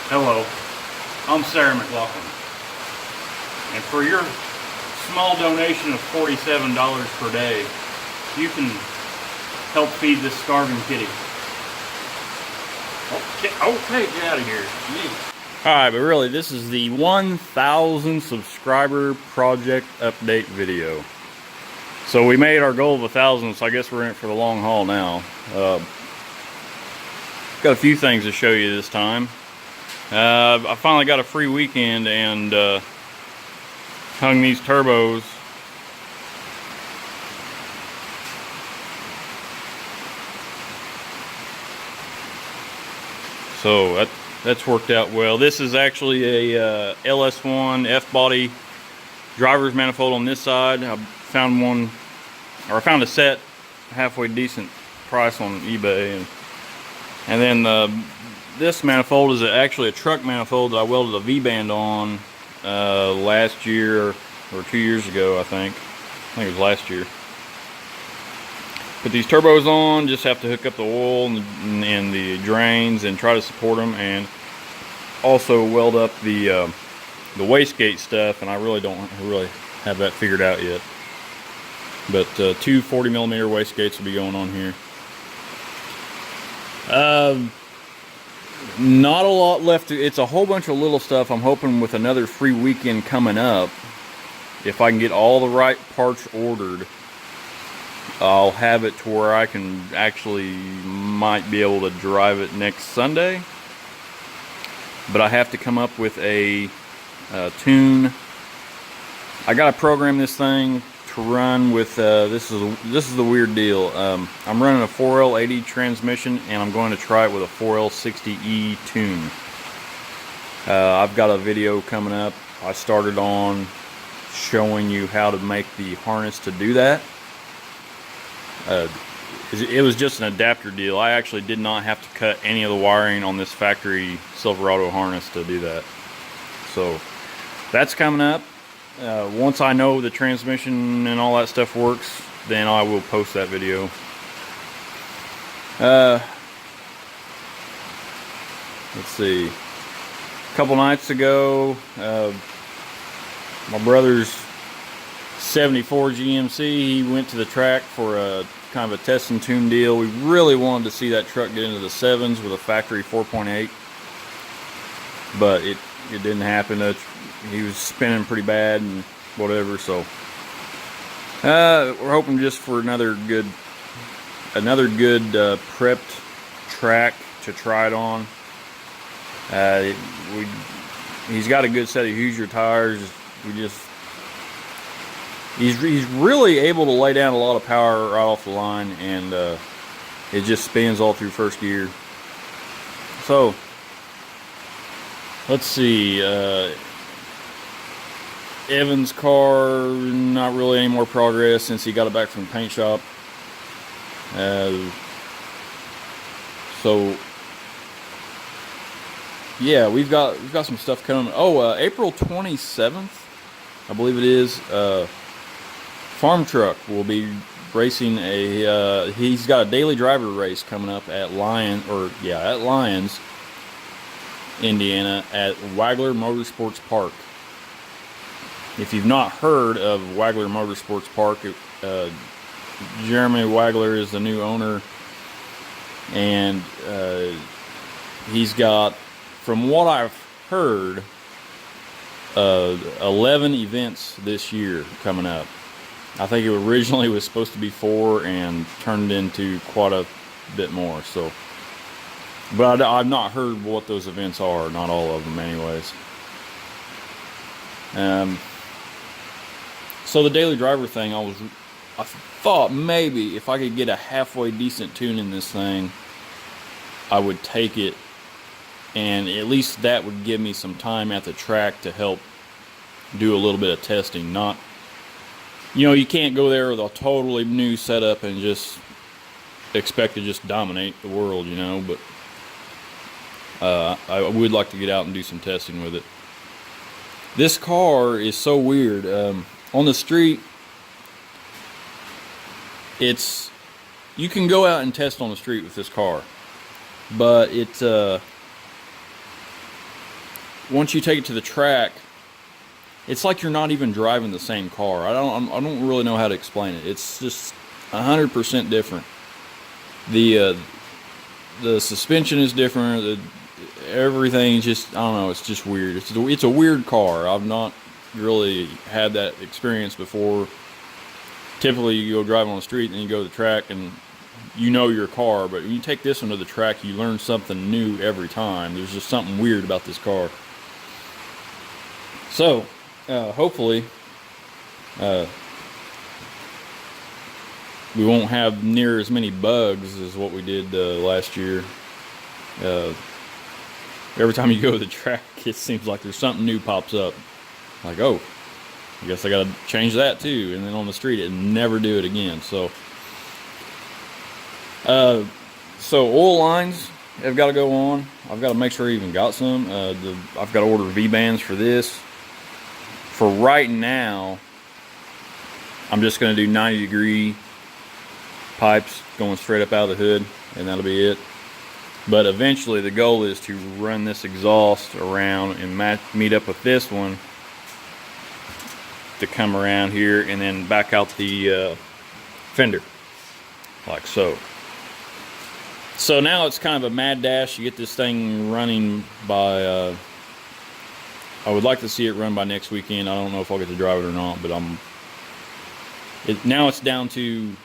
Hello, I'm Sarah McLaughlin, and for your small donation of $47 per day, you can help feed this starving kitty. Okay, get out of here. Alright, but really, this is the 1,000 subscriber project update video. So we made our goal of 1,000, so I guess we're in it for the long haul now. Got a few things to show you this time. I finally got a free weekend and hung these turbos. So that's worked out well. This is actually a LS1 F-body driver's manifold on this side. I found one, or I found a set halfway decent price on eBay, and then this manifold is actually a truck manifold that I welded a V-band on last year or 2 years ago, I think it was last year. Put these turbos on, just have to hook up the oil and the drains and try to support them, and also weld up the wastegate stuff, and I really don't have that figured out yet. But two 40mm wastegates will be going on here. Not a lot left. It's a whole bunch of little stuff. I'm hoping with another free weekend coming up, if I can get all the right parts ordered, I'll have it to where I can actually might be able to drive it next Sunday. But I have to come up with a tune. I gotta program this thing to run with this is the weird deal. I'm running a 4L80 transmission, and I'm going to try it with a 4L60E tune. I've got a video coming up. I started on showing you how to make the harness to do that. It was just an adapter deal. I actually did not have to cut any of the wiring on this factory Silverado harness to do that. So that's coming up. Once I know the transmission and all that stuff works, then I will post that video. Let's see. A couple nights ago, my brother's 74 GMC, he went to the track for a kind of a test and tune deal. We really wanted to see that truck get into the 7s with a factory 4.8, but it didn't happen. He was spinning pretty bad and whatever, so we're hoping just for another good prepped track to try it on. He's got a good set of Hoosier tires. He's really able to lay down a lot of power right off the line, and it just spins all through first gear. So let's see. Evan's car, not really any more progress since he got it back from the paint shop. So yeah, we've got some stuff coming. April 27th, I believe it is. Farm Truck will be racing he's got a daily driver race coming up at Lyons, Indiana, at Wagler Motorsports Park. If you've not heard of Wagler Motorsports Park, Jeremy Wagler is the new owner, and he's got, from what I've heard, 11 events this year coming up. I think it originally was supposed to be 4 and turned into quite a bit more. So, but I've not heard what those events are. Not all of them, anyways. So the daily driver thing, I thought maybe if I could get a halfway decent tune in this thing, I would take it, and at least that would give me some time at the track to help do a little bit of testing. Not, you can't go there with a totally new setup and just expect to just dominate the world, but I would like to get out and do some testing with it. This car is so weird. On the street, you can go out and test on the street with this car, but once you take it to the track, it's like you're not even driving the same car. I don't really know how to explain it. It's just 100% different. The suspension is different. Everything's just, I don't know, it's just weird. It's a weird car. I've not really had that experience before. Typically you go drive on the street and then you go to the track and you know your car, but when you take this one to the track, you learn something new every time. There's just something weird about this car. So hopefully we won't have near as many bugs as what we did last year. Every time you go to the track, it seems like there's something new pops up. Like, oh, I guess I gotta change that too. And then on the street, it never do it again. So oil lines have got to go on. I've got to make sure I even got some. I've got to order V-bands for this. For right now, I'm just going to do 90-degree pipes going straight up out of the hood, and that'll be it. But eventually the goal is to run this exhaust around and meet up with this one to come around here and then back out the fender, like so. So now it's kind of a mad dash to get this thing running by, I would like to see it run by next weekend. I don't know if I'll get to drive it or not, but now it's down to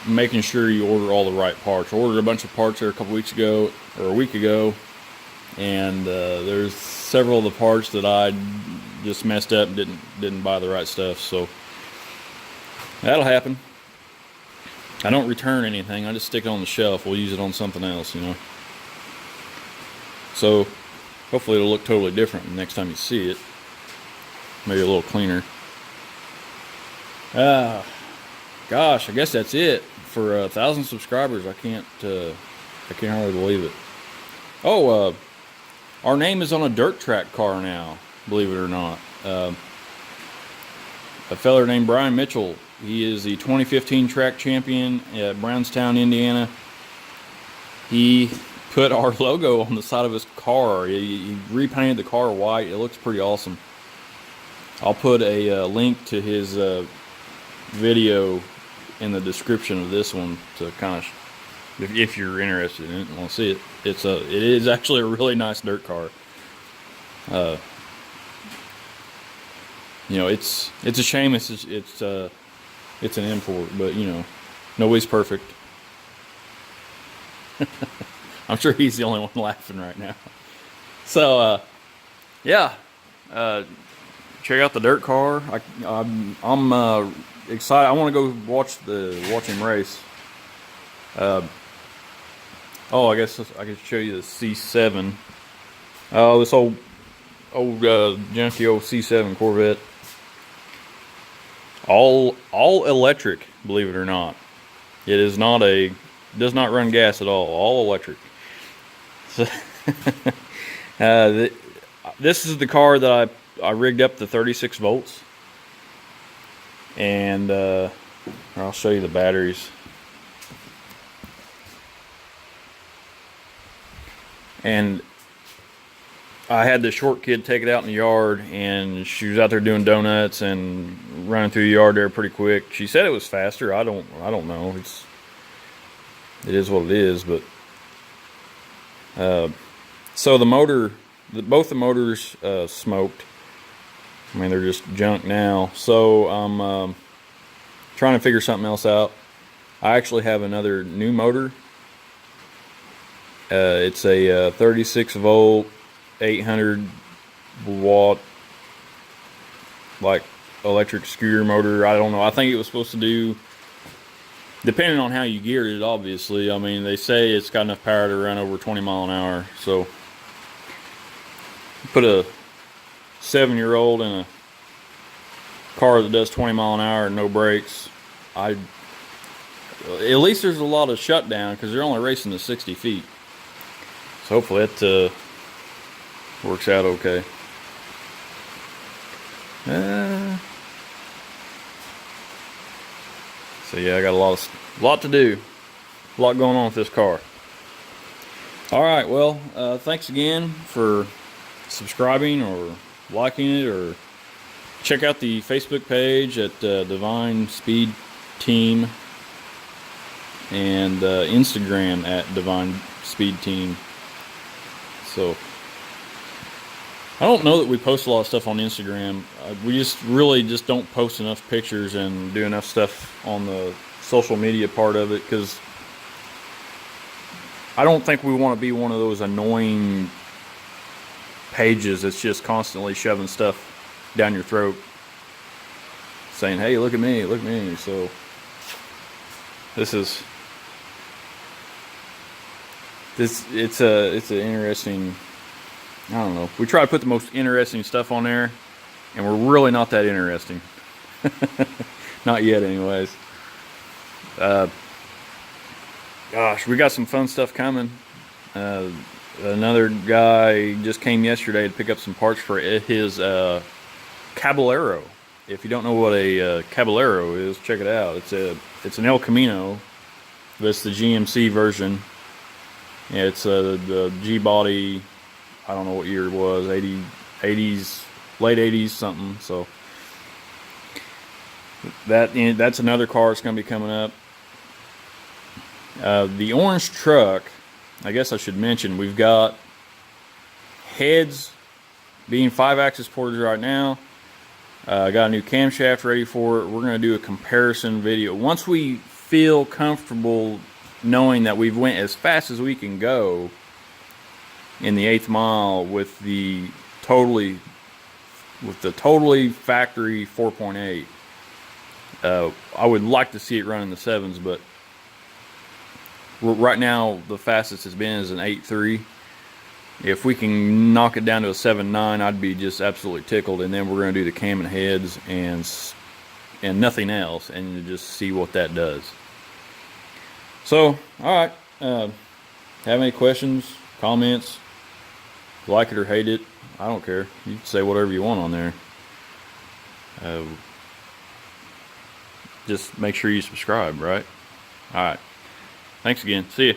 making sure you order all the right parts. I ordered a bunch of parts there a couple weeks ago, or a week ago, and there's several of the parts that I just messed up and didn't buy the right stuff, so that'll happen. I don't return anything, I just stick it on the shelf. We'll use it on something else, you know. So hopefully it'll look totally different the next time you see it. Maybe a little cleaner. Gosh, I guess that's it for 1,000 subscribers. I can't hardly believe it. Oh, our name is on a dirt track car now, believe it or not. A feller named Brian Mitchell. He is the 2015 track champion at Brownstown, Indiana. He put our logo on the side of his car. He repainted the car white. It looks pretty awesome. I'll put a link to his video in the description of this one to kind of, if you're interested in it and want to see it. It is actually a really nice dirt car. You know, it's a shame it's an import, but you know, nobody's perfect. I'm sure he's the only one laughing right now. So yeah, check out the dirt car. I'm excited. I want to go watch him race. Oh, I guess I can show you the C7. Oh, this old junky old C7 Corvette. All electric, believe it or not. It is not does not run gas at all electric. So this is the car that I rigged up to 36 volts. And I'll show you the batteries. And I had the short kid take it out in the yard, and she was out there doing donuts and running through the yard there pretty quick. She said it was faster. I don't know. It is what it is. But so the motor, both the motors smoked. I mean, they're just junk now. So I'm trying to figure something else out. I actually have another new motor. It's a 36 volt, 800 watt, like electric scooter motor. I don't know. I think it was supposed to do, depending on how you geared it, obviously. I mean, they say it's got enough power to run over 20 mile an hour. So put a 7-year-old in a car that does 20 mile an hour and no brakes. At least there's a lot of shutdown because they're only racing to 60 feet. So hopefully that works out okay. So yeah, I got a lot to do, a lot going on with this car. All right, well, thanks again for subscribing or liking it, or check out the Facebook page at Divine Speed Team, and Instagram at Divine Speed Team. So I don't know that we post a lot of stuff on Instagram. We really just don't post enough pictures and do enough stuff on the social media part of it, because I don't think we want to be one of those annoying pages that's just constantly shoving stuff down your throat, saying, hey, look at me, look at me. So it's an interesting, I don't know. We try to put the most interesting stuff on there, and we're really not that interesting. Not yet, anyways. Gosh, we got some fun stuff coming. Another guy just came yesterday to pick up some parts for his Caballero. If you don't know what a Caballero is, check it out. It's an El Camino, but it's the GMC version. Yeah, it's the G-body. I don't know what year it was, 80s, late 80s something. So that's another car that's going to be coming up. The orange truck, I guess I should mention, we've got heads being 5-axis porters right now. I got a new camshaft ready for it. We're going to do a comparison video. Once we feel comfortable knowing that we've went as fast as we can go in the 8th mile with the totally factory 4.8. I would like to see it run in the 7s, but right now the fastest it's been is an 8.3. If we can knock it down to a 7.9, I'd be just absolutely tickled. And then we're going to do the cam and heads and nothing else, and just see what that does. So, all right. Have any questions, comments? Like it or hate it, I don't care. You can say whatever you want on there. Just make sure you subscribe, right? All right. Thanks again. See ya.